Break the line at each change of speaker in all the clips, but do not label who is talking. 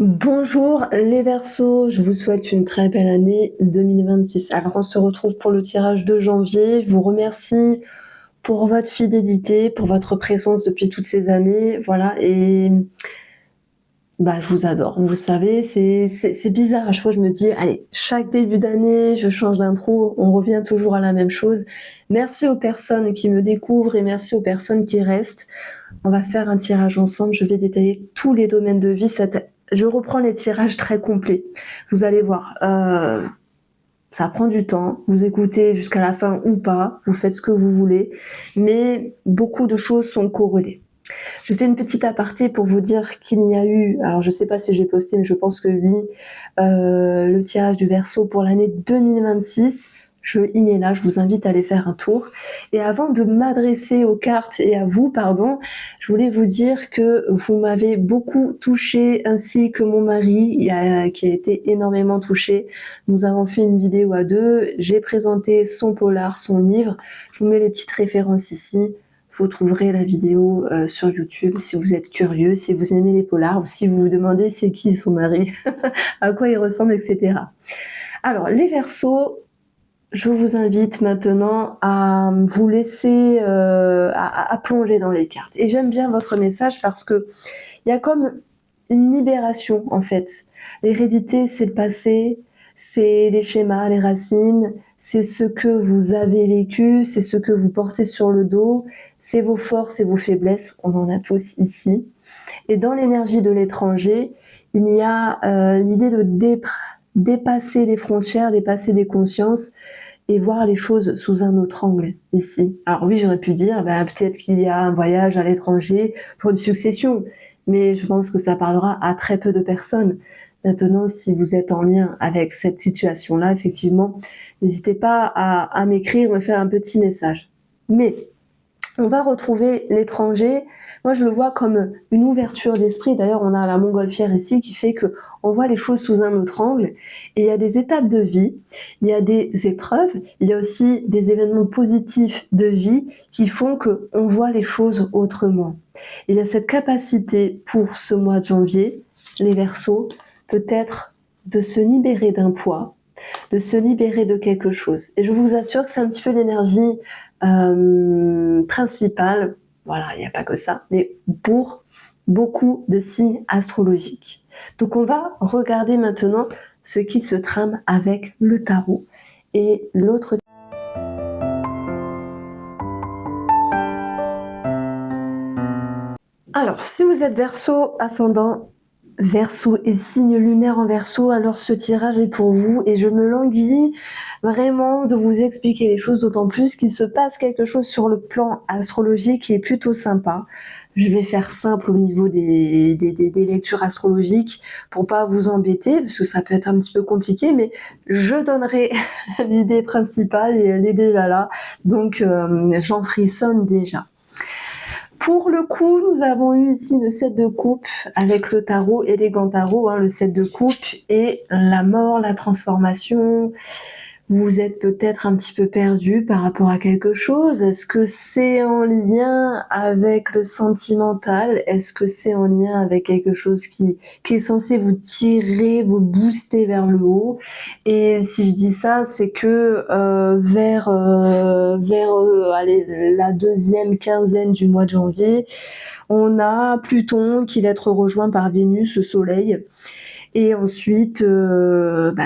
Bonjour les Verseaux, je vous souhaite une très belle année 2026. Alors on se retrouve pour le tirage de janvier. Je vous remercie pour votre fidélité, pour votre présence depuis toutes ces années. Voilà, et je vous adore. Vous savez, c'est bizarre. À chaque fois, je me dis, allez, chaque début d'année, je change d'intro, on revient toujours à la même chose. Merci aux personnes qui me découvrent et merci aux personnes qui restent. On va faire un tirage ensemble. Je vais détailler tous les domaines de vie. Je reprends les tirages très complets. Vous allez voir, ça prend du temps. Vous écoutez jusqu'à la fin ou pas. Vous faites ce que vous voulez. Mais beaucoup de choses sont corrélées. Je fais une petite aparté pour vous dire qu'il y a eu, alors je ne sais pas si j'ai posté, mais je pense que oui, le tirage du Verseau pour l'année 2026. Il est là, je vous invite à aller faire un tour. Et avant de m'adresser aux cartes et à vous, pardon, je voulais vous dire que vous m'avez beaucoup touché, ainsi que mon mari, qui a été énormément touché. Nous avons fait une vidéo à deux, j'ai présenté son polar, son livre. Je vous mets les petites références ici. Vous trouverez la vidéo sur YouTube si vous êtes curieux, si vous aimez les polars ou si vous vous demandez c'est qui son mari, à quoi il ressemble, etc. Alors, les Verseaux, je vous invite maintenant à vous laisser, à plonger dans les cartes. Et j'aime bien votre message parce que il y a comme une libération en fait. L'hérédité, c'est le passé, c'est les schémas, les racines, c'est ce que vous avez vécu, c'est ce que vous portez sur le dos, c'est vos forces et vos faiblesses, on en a tous ici. Et dans l'énergie de l'étranger, il y a l'idée de dépasser les frontières, dépasser des consciences et voir les choses sous un autre angle ici. Alors oui, j'aurais pu dire, peut-être qu'il y a un voyage à l'étranger pour une succession, mais je pense que ça parlera à très peu de personnes. Maintenant, si vous êtes en lien avec cette situation-là, effectivement, n'hésitez pas à m'écrire, me faire un petit message. Mais on va retrouver l'étranger. Moi, je le vois comme une ouverture d'esprit. D'ailleurs, on a la montgolfière ici qui fait que on voit les choses sous un autre angle. Et il y a des étapes de vie, il y a des épreuves, il y a aussi des événements positifs de vie qui font que on voit les choses autrement. Il y a cette capacité pour ce mois de janvier, les Verseaux, peut-être de se libérer d'un poids, de se libérer de quelque chose. Et je vous assure que c'est un petit peu l'énergie principale, voilà, il n'y a pas que ça, mais pour beaucoup de signes astrologiques. Donc on va regarder maintenant ce qui se trame avec le tarot et l'autre. Alors, si vous êtes Verseau, ascendant Verseau et signe lunaire en Verseau, alors ce tirage est pour vous et je me languis vraiment de vous expliquer les choses, d'autant plus qu'il se passe quelque chose sur le plan astrologique qui est plutôt sympa. Je vais faire simple au niveau des lectures astrologiques pour pas vous embêter, parce que ça peut être un petit peu compliqué, mais je donnerai l'idée principale et elle est déjà là, donc j'en frissonne déjà. Pour le coup, nous avons eu ici le 7 de coupe avec le tarot, élégant tarot, le 7 de coupe et la mort, la transformation. Vous êtes peut-être un petit peu perdu par rapport à quelque chose. Est-ce que c'est en lien avec le sentimental? Est-ce que c'est en lien avec quelque chose qui est censé vous tirer, vous booster vers le haut? Et si je dis ça, c'est que vers allez, la deuxième quinzaine du mois de janvier, on a Pluton qui va être rejoint par Vénus, le Soleil. Et ensuite,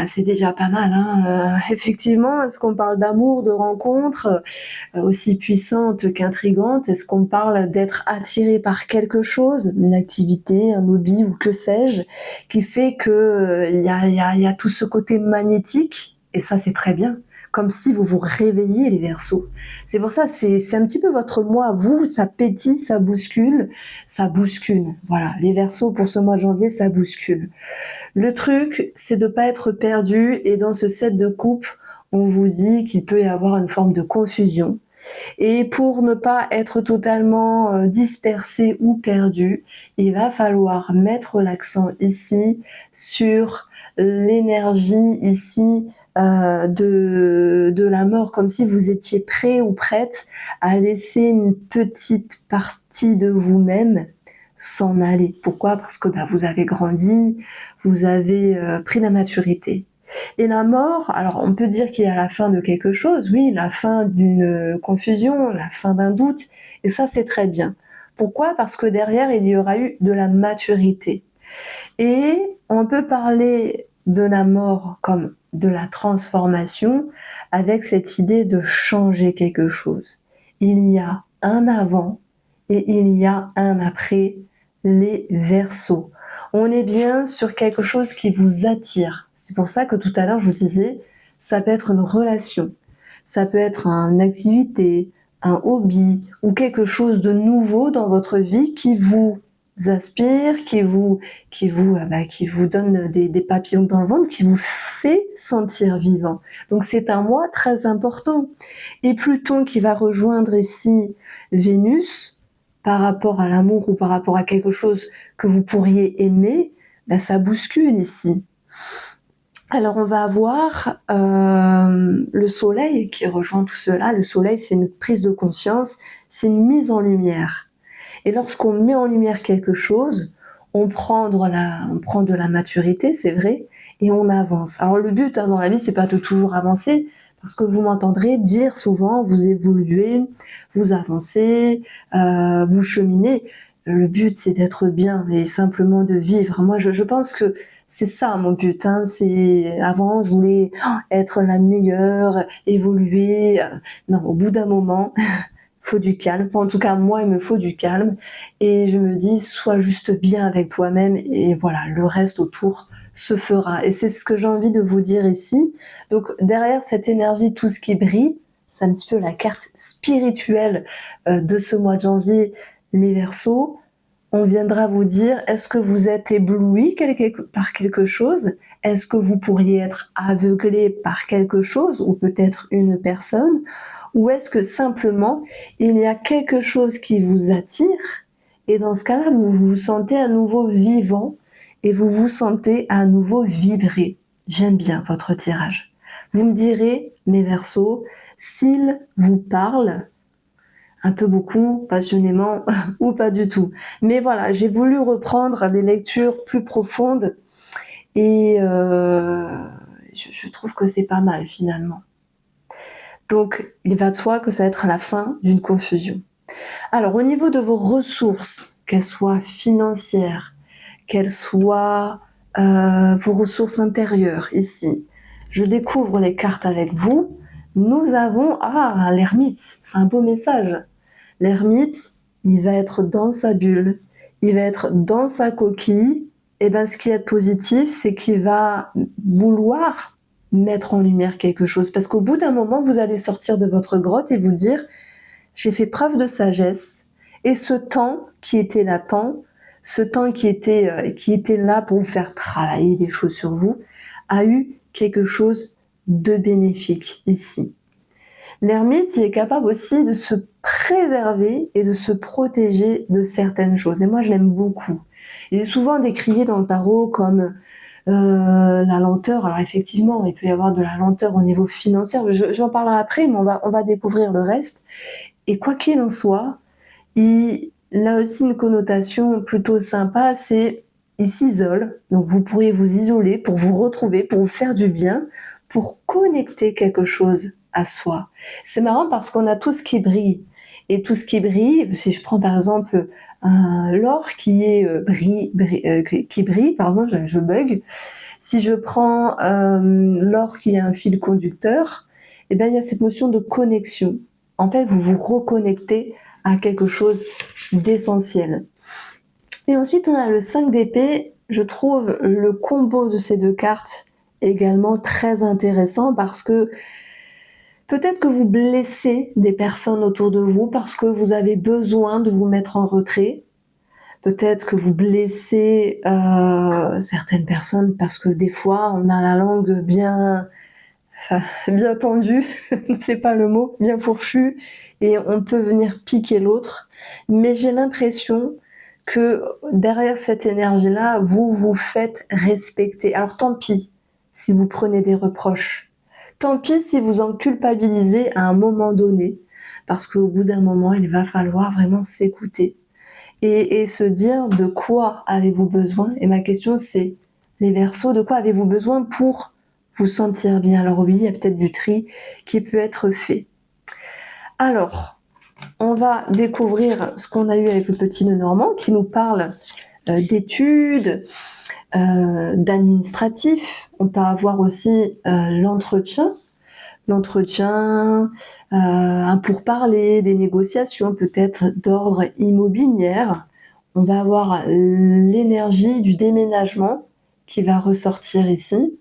c'est déjà pas mal. Effectivement, est-ce qu'on parle d'amour, de rencontre aussi puissante qu'intrigante? Est-ce qu'on parle d'être attiré par quelque chose, une activité, un hobby ou que sais-je, qui fait que il y a tout ce côté magnétique? Et ça, c'est très bien. Comme si vous vous réveilliez, les Verseaux. C'est pour ça, c'est un petit peu votre moi. Vous, ça pétille, ça bouscule, ça bouscule. Voilà, les Verseaux pour ce mois de janvier, ça bouscule. Le truc, c'est de pas être perdu et dans ce 7 de coupe, on vous dit qu'il peut y avoir une forme de confusion. Et pour ne pas être totalement dispersé ou perdu, il va falloir mettre l'accent ici sur l'énergie ici de la mort, comme si vous étiez prêt ou prête à laisser une petite partie de vous-même s'en aller. Pourquoi? Parce que vous avez grandi, vous avez pris la maturité. Et la mort, alors on peut dire qu'il y a la fin de quelque chose, oui, la fin d'une confusion, la fin d'un doute, et ça c'est très bien. Pourquoi? Parce que derrière il y aura eu de la maturité. Et on peut parler de la mort comme de la transformation avec cette idée de changer quelque chose. Il y a un avant et il y a un après les Verseaux. On est bien sur quelque chose qui vous attire. C'est pour ça que tout à l'heure je vous disais, ça peut être une relation, ça peut être une activité, un hobby ou quelque chose de nouveau dans votre vie qui vous aspire, qui vous donne des papillons dans le ventre, qui vous fait sentir vivant. Donc c'est un mois très important. Et Pluton qui va rejoindre ici Vénus par rapport à l'amour ou par rapport à quelque chose que vous pourriez aimer, ça bouscule ici. Alors on va avoir le soleil qui rejoint tout cela. Le soleil, c'est une prise de conscience, c'est une mise en lumière. Et lorsqu'on met en lumière quelque chose, on prend de la maturité, c'est vrai, et on avance. Alors le but dans la vie, c'est pas de toujours avancer, parce que vous m'entendrez dire souvent, vous évoluez, vous avancez, vous cheminez. Le but, c'est d'être bien et simplement de vivre. Moi, je pense que c'est ça mon but. C'est avant, je voulais être la meilleure, évoluer. Non, au bout d'un moment, faut du calme. En tout cas, moi, il me faut du calme. Et je me dis, sois juste bien avec toi-même et voilà, le reste autour se fera. Et c'est ce que j'ai envie de vous dire ici. Donc, derrière cette énergie, tout ce qui brille, c'est un petit peu la carte spirituelle de ce mois de janvier, les Verseaux. On viendra vous dire, est-ce que vous êtes ébloui par quelque chose? Est-ce que vous pourriez être aveuglé par quelque chose ou peut-être une personne? Ou est-ce que simplement il y a quelque chose qui vous attire et dans ce cas-là, vous vous sentez à nouveau vivant et vous vous sentez à nouveau vibrer? J'aime bien votre tirage. Vous me direz, mes Verseaux, s'il vous parle un peu beaucoup, passionnément ou pas du tout. Mais voilà, j'ai voulu reprendre des lectures plus profondes et je trouve que c'est pas mal finalement. Donc, il va de soi que ça va être la fin d'une confusion. Alors, au niveau de vos ressources, qu'elles soient financières, qu'elles soient vos ressources intérieures ici, je découvre les cartes avec vous. Nous avons, l'ermite, c'est un beau message. L'ermite, il va être dans sa bulle, il va être dans sa coquille. Et ce qui est positif, c'est qu'il va vouloir mettre en lumière quelque chose. Parce qu'au bout d'un moment, vous allez sortir de votre grotte et vous dire, j'ai fait preuve de sagesse. Et ce temps qui était latent, ce temps qui était là pour vous faire travailler des choses sur vous, a eu quelque chose de bénéfique ici. L'ermite, il est capable aussi de se préserver et de se protéger de certaines choses. Et moi, je l'aime beaucoup. Il est souvent décrié dans le tarot comme la lenteur. Alors effectivement, il peut y avoir de la lenteur au niveau financier. J'en parlerai après, mais on va découvrir le reste. Et quoi qu'il en soit, il a aussi une connotation plutôt sympa, c'est il s'isole. Donc vous pourriez vous isoler pour vous retrouver, pour vous faire du bien, pour connecter quelque chose à soi. C'est marrant parce qu'on a tout ce qui brille. Et tout ce qui brille, si je prends par exemple l'or qui est qui brille, pardon, je bug. Si je prends l'or qui est un fil conducteur, il y a cette notion de connexion. En fait, vous vous reconnectez à quelque chose d'essentiel. Et ensuite, on a le 5 d'épée. Je trouve le combo de ces deux cartes également très intéressant parce que peut-être que vous blessez des personnes autour de vous parce que vous avez besoin de vous mettre en retrait. Peut-être que vous blessez certaines personnes parce que des fois, on a la langue bien tendue, c'est pas le mot, bien fourchue, et on peut venir piquer l'autre. Mais j'ai l'impression que derrière cette énergie-là, vous vous faites respecter. Alors tant pis si vous prenez des reproches. Tant pis si vous en culpabilisez à un moment donné, parce qu'au bout d'un moment, il va falloir vraiment s'écouter. et se dire de quoi avez-vous besoin. Et ma question c'est, les Verseaux, de quoi avez-vous besoin pour vous sentir bien? Alors oui, il y a peut-être du tri qui peut être fait. Alors, on va découvrir ce qu'on a eu avec le petit nœud normand qui nous parle d'études, d'administratif. On peut avoir aussi l'entretien, un pourparler, des négociations peut-être d'ordre immobilier. On va avoir l'énergie du déménagement qui va ressortir ici.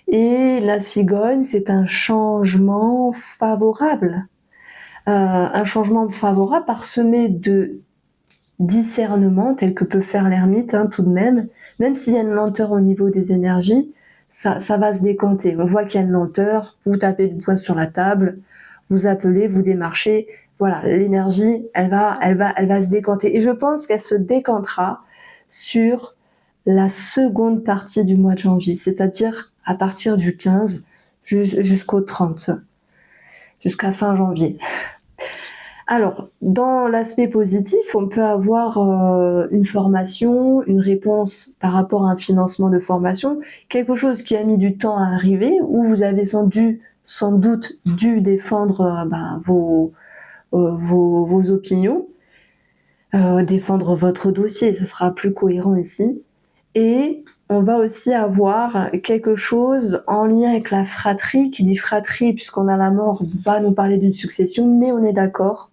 Et la cigogne, c'est un changement favorable. Un changement favorable parsemé de discernement, tel que peut faire l'ermite, tout de même s'il y a une lenteur au niveau des énergies, ça va se décanter. On voit qu'il y a une lenteur, vous tapez du poing sur la table, vous appelez, vous démarchez, voilà, l'énergie, elle va se décanter. Et je pense qu'elle se décantera sur la seconde partie du mois de janvier, c'est-à-dire à partir du 15 jusqu'au 30, jusqu'à fin janvier. Alors, dans l'aspect positif, on peut avoir une formation, une réponse par rapport à un financement de formation, quelque chose qui a mis du temps à arriver, où vous avez sans doute dû défendre vos opinions, défendre votre dossier, ce sera plus cohérent ici. Et on va aussi avoir quelque chose en lien avec la fratrie, qui dit fratrie, puisqu'on a la mort, va nous parler d'une succession, mais on est d'accord.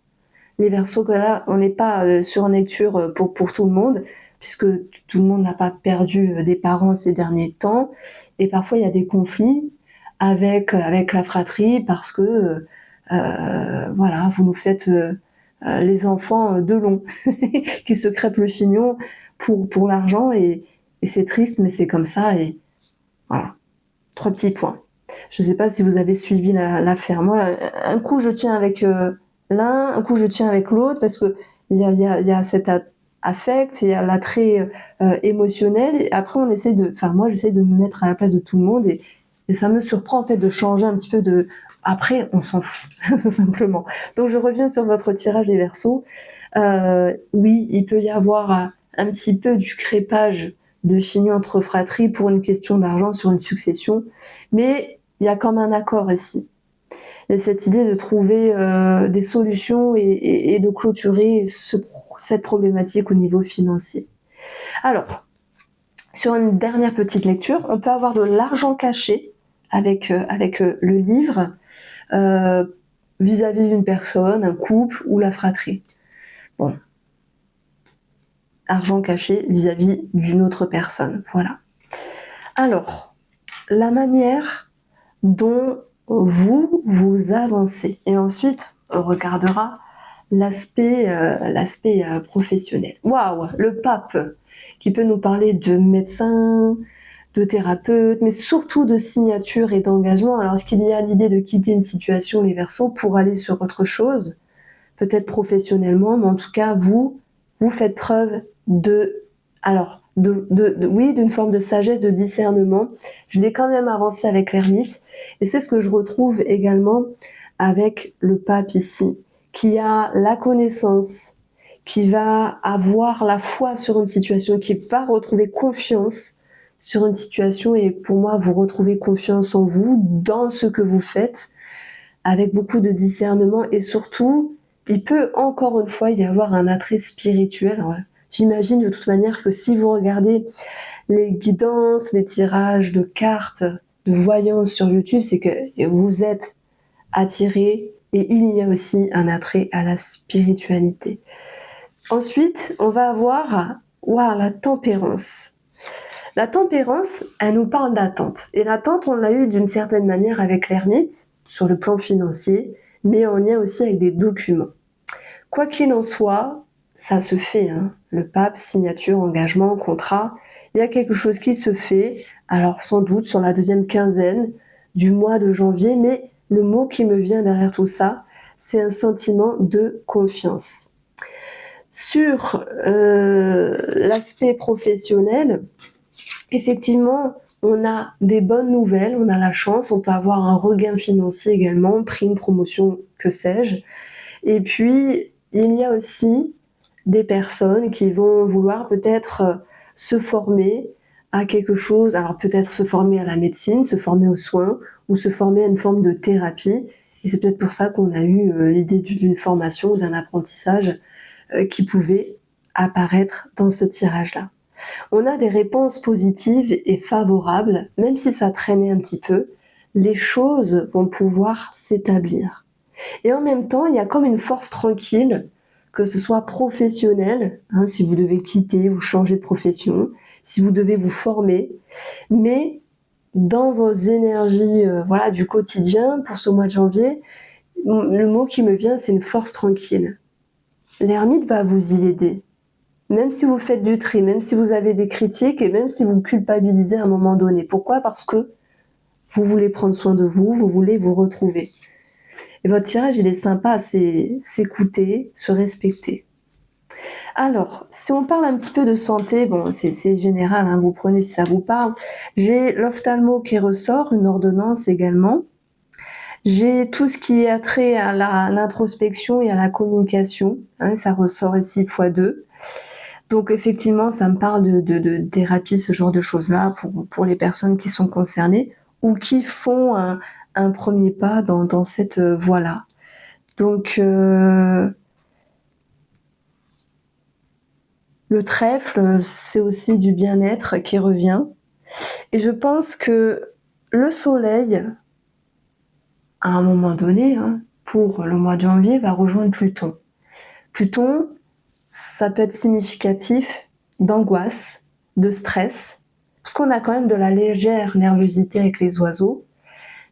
Les Verseaux, que là, on n'est pas sur une lecture pour tout le monde, puisque tout le monde n'a pas perdu des parents ces derniers temps. Et parfois, il y a des conflits avec la fratrie parce que, voilà, vous nous faites les enfants de long, qui se crêpent le chignon pour l'argent. Et c'est triste, mais c'est comme ça. Et voilà, 3 petits points. Je ne sais pas si vous avez suivi l'affaire. Moi, un coup, je tiens avec l'un, un coup, je tiens avec l'autre, parce que il y a cet affect, il y a l'attrait émotionnel. Et après, moi, j'essaie de me mettre à la place de tout le monde, et ça me surprend, en fait, de changer un petit peu de... Après, on s'en fout, simplement. Donc, je reviens sur votre tirage des Verseaux. Oui, il peut y avoir un petit peu du crépage de chignon entre fratries pour une question d'argent sur une succession, mais il y a comme un accord ici. Il y a cette idée de trouver des solutions et de clôturer cette problématique au niveau financier. Alors, sur une dernière petite lecture, on peut avoir de l'argent caché avec le livre vis-à-vis d'une personne, un couple ou la fratrie. Bon, argent caché vis-à-vis d'une autre personne, voilà. Alors, la manière dont vous avancez. Et ensuite, on regardera l'aspect professionnel. Waouh, le pape, qui peut nous parler de médecin, de thérapeute, mais surtout de signature et d'engagement. Alors, est-ce qu'il y a l'idée de quitter une situation, les Verseaux, pour aller sur autre chose, peut-être professionnellement, mais en tout cas, vous faites preuve d'une forme de sagesse, de discernement. Je l'ai quand même avancé avec l'ermite, et c'est ce que je retrouve également avec le pape ici, qui a la connaissance, qui va avoir la foi sur une situation, qui va retrouver confiance sur une situation. Et pour moi, vous retrouvez confiance en vous, dans ce que vous faites, avec beaucoup de discernement, et surtout, il peut encore une fois y avoir un attrait spirituel. Alors, j'imagine de toute manière que si vous regardez les guidances, les tirages de cartes, de voyance sur YouTube, c'est que vous êtes attiré, et il y a aussi un attrait à la spiritualité. Ensuite, on va avoir la tempérance. La tempérance, elle nous parle d'attente. Et l'attente, on l'a eu d'une certaine manière avec l'ermite, sur le plan financier, mais en lien aussi avec des documents. Quoi qu'il en soit, ça se fait. Le pape, signature, engagement, contrat, il y a quelque chose qui se fait, alors sans doute sur la deuxième quinzaine du mois de janvier, mais le mot qui me vient derrière tout ça, c'est un sentiment de confiance. Sur l'aspect professionnel, effectivement, on a des bonnes nouvelles, on a la chance, on peut avoir un regain financier également, prime, promotion, que sais-je. Et puis, il y a aussi des personnes qui vont vouloir peut-être se former à quelque chose, alors peut-être se former à la médecine, se former aux soins ou se former à une forme de thérapie. Et c'est peut-être pour ça qu'on a eu l'idée d'une formation ou d'un apprentissage qui pouvait apparaître dans ce tirage-là. On a des réponses positives et favorables, même si ça traînait un petit peu, les choses vont pouvoir s'établir. Et en même temps, il y a comme une force tranquille, que ce soit professionnelle, si vous devez quitter ou changer de profession, si vous devez vous former, mais dans vos énergies du quotidien, pour ce mois de janvier, le mot qui me vient, c'est une force tranquille. L'ermite va vous y aider. Même si vous faites du tri, même si vous avez des critiques et même si vous culpabilisez à un moment donné. Pourquoi ? Parce que vous voulez prendre soin de vous, vous voulez vous retrouver. Et votre tirage, il est sympa, c'est s'écouter, se respecter. Alors, si on parle un petit peu de santé, bon, c'est général, vous prenez si ça vous parle. J'ai l'ophtalmo qui ressort, une ordonnance également. J'ai tout ce qui est attrait à l'introspection et à la communication, ça ressort ici x2. Donc effectivement, ça me parle de thérapie, ce genre de choses-là, pour les personnes qui sont concernées ou qui font un premier pas dans cette voie-là. Donc le trèfle, c'est aussi du bien-être qui revient. Et je pense que le soleil, à un moment donné, pour le mois de janvier, va rejoindre Pluton. Pluton, ça peut être significatif d'angoisse, de stress, parce qu'on a quand même de la légère nervosité avec les oiseaux,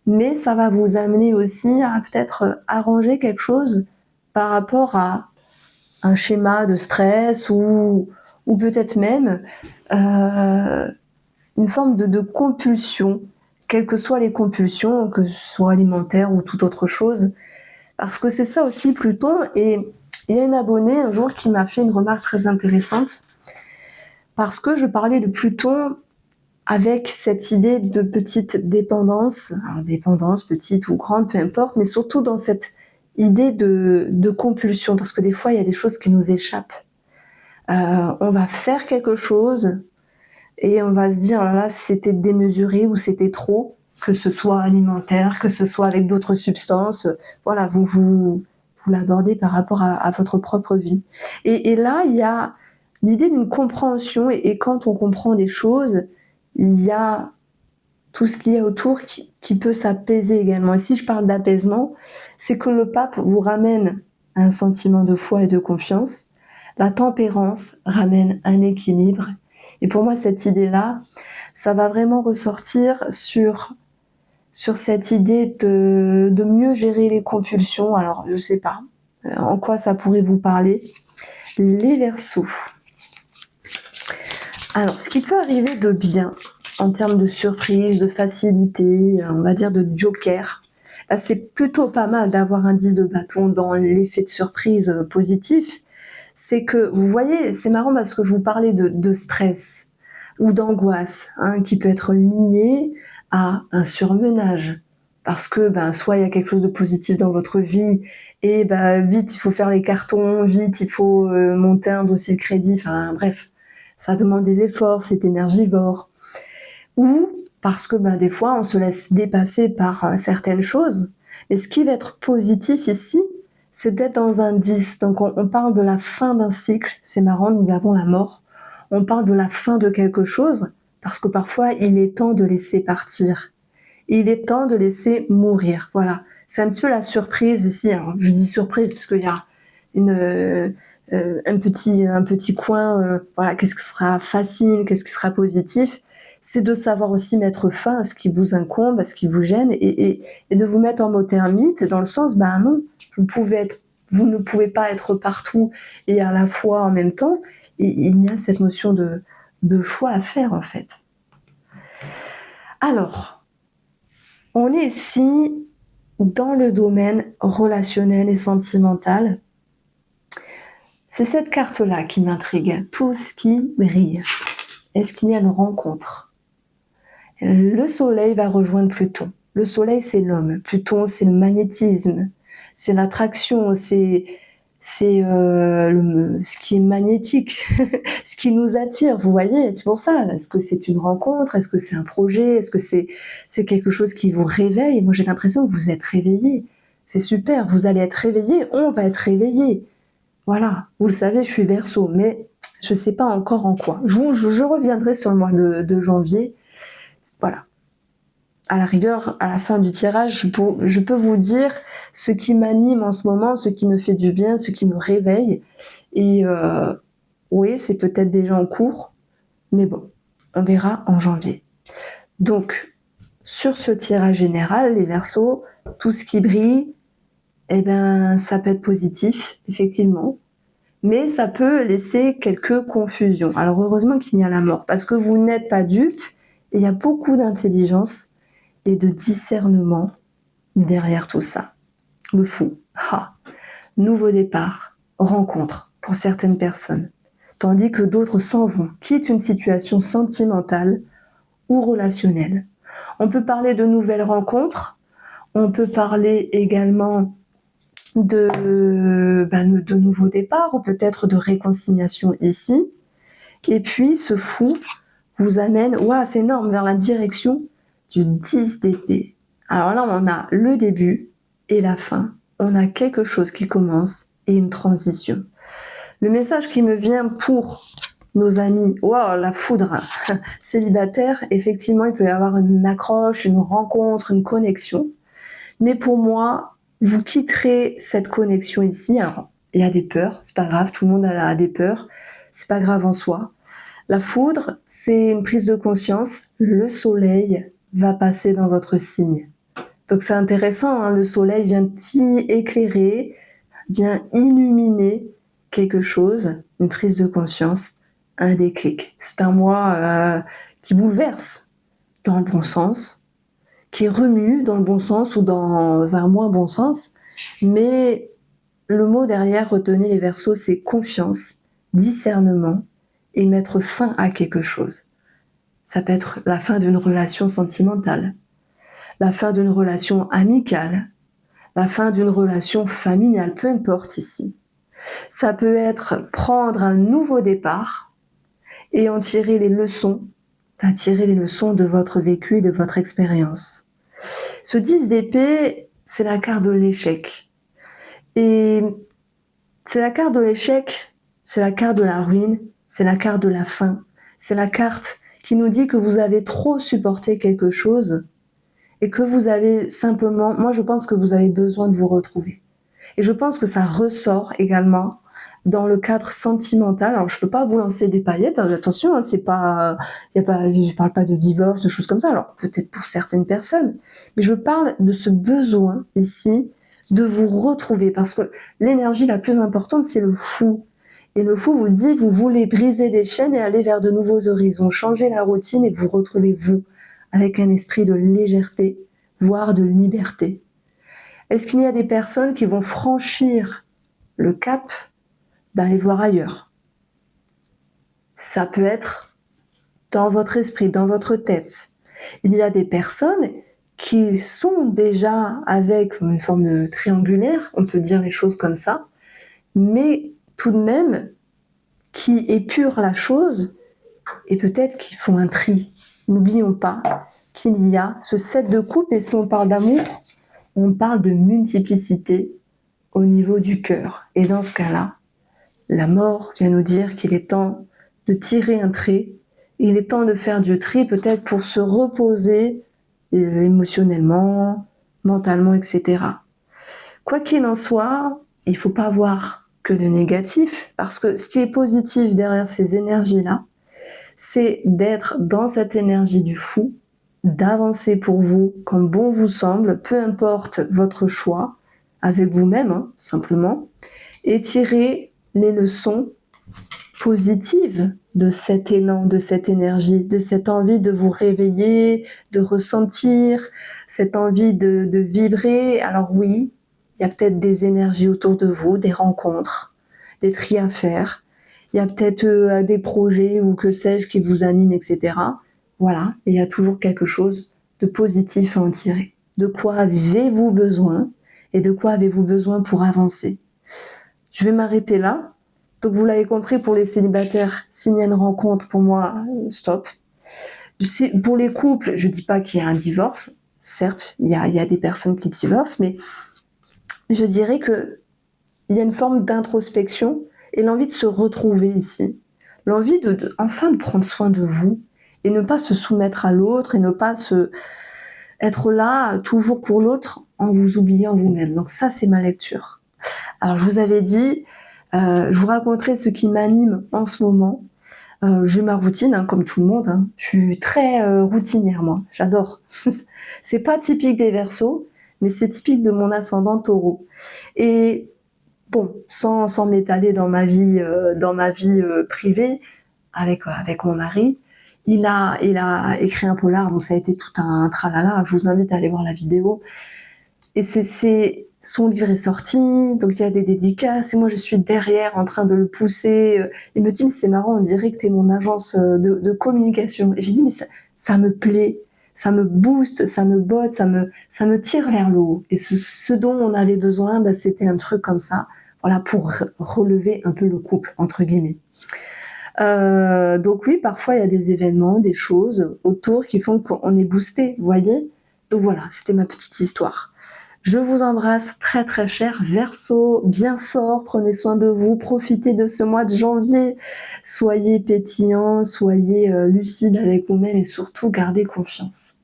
mais ça va vous amener aussi à peut-être arranger quelque chose par rapport à un schéma de stress ou peut-être même une forme de compulsion, quelles que soient les compulsions, que ce soit alimentaire ou toute autre chose, parce que c'est ça aussi Pluton. Et il y a une abonnée un jour qui m'a fait une remarque très intéressante, parce que je parlais de Pluton avec cette idée de petite dépendance, alors dépendance petite ou grande, peu importe, mais surtout dans cette idée de compulsion, parce que des fois il y a des choses qui nous échappent. On va faire quelque chose et on va se dire, oh là là, c'était démesuré ou c'était trop, que ce soit alimentaire, que ce soit avec d'autres substances. Voilà, vous l'abordez par rapport à votre propre vie. Et là, il y a l'idée d'une compréhension, et quand on comprend des choses, il y a tout ce qu'il y a autour qui peut s'apaiser également. Et si je parle d'apaisement, c'est que le pape vous ramène un sentiment de foi et de confiance. La tempérance ramène un équilibre. Et pour moi, cette idée-là, ça va vraiment ressortir sur cette idée de mieux gérer les compulsions. Alors, je sais pas en quoi ça pourrait vous parler. Les Verseaux. Alors, ce qui peut arriver de bien, en termes de surprise, de facilité, on va dire de joker, c'est plutôt pas mal d'avoir un 10 de bâton dans l'effet de surprise positif. C'est que, vous voyez, c'est marrant parce que je vous parlais de stress ou d'angoisse, qui peut être lié à un surmenage. Parce que soit il y a quelque chose de positif dans votre vie, et vite il faut faire les cartons, vite il faut monter un dossier de crédit, bref, ça demande des efforts, c'est énergivore. Ou parce que des fois on se laisse dépasser par certaines choses. Mais ce qui va être positif ici, c'est d'être dans un 10. Donc on parle de la fin d'un cycle, c'est marrant, nous avons la mort. On parle de la fin de quelque chose, parce que parfois il est temps de laisser partir. Il est temps de laisser mourir. Voilà, c'est un petit peu la surprise ici. Alors, je dis surprise parce qu'il y a un petit coin. Voilà, qu'est-ce qui sera facile, qu'est-ce qui sera positif. C'est de savoir aussi mettre fin à ce qui vous incombe, à ce qui vous gêne, et de vous mettre en mode ermite, dans le sens, non, vous ne pouvez pas être partout et à la fois en même temps. Et il y a cette notion de choix à faire, en fait. Alors, on est ici dans le domaine relationnel et sentimental. C'est cette carte-là qui m'intrigue. Tout ce qui brille. Est-ce qu'il y a une rencontre ? Le soleil va rejoindre Pluton. Le soleil, c'est l'homme. Pluton, c'est le magnétisme. C'est l'attraction. C'est c'est ce qui est magnétique, ce qui nous attire, vous voyez, c'est pour ça. Est-ce que c'est une rencontre? Est-ce que c'est un projet? Est-ce que c'est quelque chose qui vous réveille? Moi, j'ai l'impression que vous êtes réveillés. C'est super, vous allez être réveillés, on va être réveillés. Voilà, vous le savez, je suis Verseau, mais je ne sais pas encore en quoi. Je reviendrai sur le mois de janvier. Voilà. À la rigueur, à la fin du tirage, je peux vous dire ce qui m'anime en ce moment, ce qui me fait du bien, ce qui me réveille. Et oui, c'est peut-être déjà en cours, mais bon, on verra en janvier. Donc, sur ce tirage général, les Verseaux, tout ce qui brille, eh ben, ça peut être positif, effectivement, mais ça peut laisser quelques confusions. Alors, heureusement qu'il y a la mort, parce que vous n'êtes pas dupe, il y a beaucoup d'intelligence et de discernement derrière tout ça. Le fou. Nouveau départ, rencontre pour certaines personnes, tandis que d'autres s'en vont, quittent une situation sentimentale ou relationnelle. On peut parler de nouvelles rencontres, on peut parler également de nouveaux départs ou peut-être de réconciliation ici. Et puis ce fou vous amène, c'est énorme, vers la direction du 10 d'épée. Alors là, on a le début et la fin. On a quelque chose qui commence et une transition. Le message qui me vient pour nos amis, la foudre, célibataire, effectivement, il peut y avoir une accroche, une rencontre, une connexion. Mais pour moi, vous quitterez cette connexion ici. Alors, il y a des peurs, c'est pas grave, tout le monde a des peurs, c'est pas grave en soi. La foudre, c'est une prise de conscience. Le soleil va passer dans votre signe. Donc c'est intéressant, hein, le soleil vient y éclairer, vient illuminer quelque chose, une prise de conscience, un déclic. C'est un mois qui bouleverse dans le bon sens, qui remue dans le bon sens ou dans un moins bon sens, mais le mot derrière, retenez les Verseaux, c'est confiance, discernement et mettre fin à quelque chose. Ça peut être la fin d'une relation sentimentale, la fin d'une relation amicale, la fin d'une relation familiale, peu importe ici. Ça peut être prendre un nouveau départ et en tirer les leçons, de votre vécu et de votre expérience. Ce 10 d'épée, c'est la carte de l'échec. Et c'est la carte de l'échec, c'est la carte de la ruine, c'est la carte de la fin. C'est la carte qui nous dit que vous avez trop supporté quelque chose et que vous avez simplement, moi je pense que vous avez besoin de vous retrouver. Et je pense que ça ressort également dans le cadre sentimental. Alors je peux pas vous lancer des paillettes, attention, hein, je parle pas de divorce, de choses comme ça. Alors peut-être pour certaines personnes, mais je parle de ce besoin ici de vous retrouver, parce que l'énergie la plus importante, c'est le fou. Et le fou vous dit, vous voulez briser des chaînes et aller vers de nouveaux horizons, changer la routine et vous retrouver vous, avec un esprit de légèreté, voire de liberté. Est-ce qu'il y a des personnes qui vont franchir le cap d'aller voir ailleurs? Ça peut être dans votre esprit, dans votre tête. Il y a des personnes qui sont déjà avec une forme triangulaire, on peut dire les choses comme ça, mais tout de même qui épurent la chose et peut-être qui font un tri. N'oublions pas qu'il y a ce 7 de coupe, et si on parle d'amour, on parle de multiplicité au niveau du cœur. Et dans ce cas-là, la mort vient nous dire qu'il est temps de tirer un trait. Il est temps de faire du tri peut-être pour se reposer émotionnellement, mentalement, etc. Quoi qu'il en soit, il ne faut pas voir que le négatif, parce que ce qui est positif derrière ces énergies-là, c'est d'être dans cette énergie du fou, d'avancer pour vous comme bon vous semble, peu importe votre choix, avec vous-même, hein, simplement, et tirer les leçons positives de cet élan, de cette énergie, de cette envie de vous réveiller, de ressentir, cette envie de vibrer. Alors oui, il y a peut-être des énergies autour de vous, des rencontres, des tris à faire. Il y a peut-être des projets ou que sais-je qui vous animent, etc. Voilà, il y a toujours quelque chose de positif à en tirer. De quoi avez-vous besoin et de quoi avez-vous besoin pour avancer? Je vais m'arrêter là. Donc vous l'avez compris, pour les célibataires, s'il y a une rencontre, pour moi, stop. Pour les couples, je dis pas qu'il y a un divorce. Certes, il y a des personnes qui divorcent, mais je dirais que il y a une forme d'introspection et l'envie de se retrouver ici. L'envie enfin de prendre soin de vous et ne pas se soumettre à l'autre et ne pas être là toujours pour l'autre en vous oubliant vous-même. Donc ça, c'est ma lecture. Alors, je vous avais dit, je vous raconterai ce qui m'anime en ce moment. J'ai ma routine, hein, comme tout le monde. Hein. Je suis très routinière, moi. J'adore. C'est pas typique des Verseaux, mais c'est typique de mon ascendant Taureau. Et bon, sans m'étaler dans ma vie privée, avec mon mari, il a écrit un polar, donc ça a été tout un tralala. Je vous invite à aller voir la vidéo. Et son livre est sorti, donc il y a des dédicaces, et moi je suis derrière en train de le pousser. Il me dit, mais c'est marrant, on dirait que t'es mon agence de communication. Et j'ai dit, mais ça me plaît, ça me booste, ça me botte, ça me tire vers le haut. Et ce dont on avait besoin, bah, c'était un truc comme ça, voilà, pour relever un peu le couple, entre guillemets. Donc oui, parfois il y a des événements, des choses autour qui font qu'on est boosté, vous voyez. Donc voilà, c'était ma petite histoire. Je vous embrasse très très cher Verseau, bien fort, prenez soin de vous, profitez de ce mois de janvier, soyez pétillants, soyez lucides avec vous-même et surtout gardez confiance.